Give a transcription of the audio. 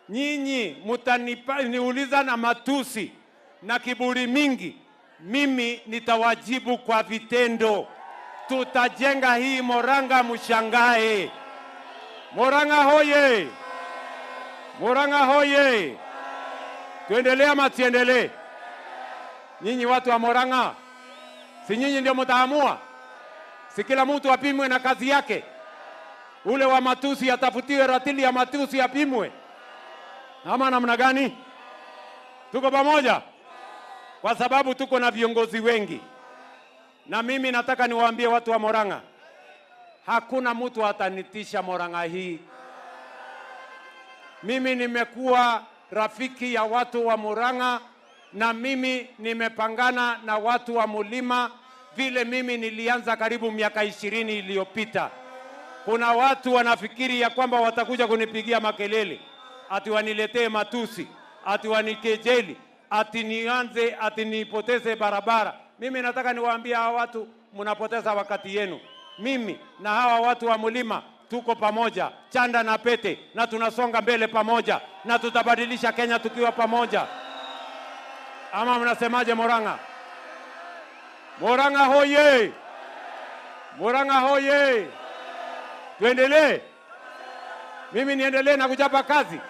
nyinyi mutaniuliza na matusi na kiburi mingi, mimi nitawajibu kwa vitendo. Tutajenga hii Murang'a, mshangae. Murang'a hoye! Murang'a hoye! Tuendelee ama tuendelee? Nyinyi watu wa Murang'a, si nyinyi ndio mtaamua? Si kila mtu apimwe na kazi yake? Ule wa matusi atafutiwe ratili ya matusi apimwe, ama namna gani? Tuko pamoja? Kwa sababu tuko na viongozi wengi, na mimi nataka niwaambie watu wa Murang'a, hakuna mtu atanitisha Murang'a hii. Mimi nimekuwa rafiki ya watu wa Murang'a, na mimi nimepangana na watu wa Mulima vile mimi nilianza karibu miaka 20 iliyopita. Kuna watu wanafikiri ya kwamba watakuja kunipigia makelele, ati waniletee matusi, ati wanikejeli, ati nianze, ati nipoteze barabara. Mimi nataka niwaambie hawa watu, mnapoteza wakati yenu. Mimi na hawa watu wa Mulima tuko pamoja, chanda na pete, na tunasonga mbele pamoja, na tutabadilisha Kenya tukiwa pamoja. Ama mnasemaje Murang'a? Murang'a hoye! Murang'a hoye! Tuendelee? Mimi niendelee na kuchapa kazi?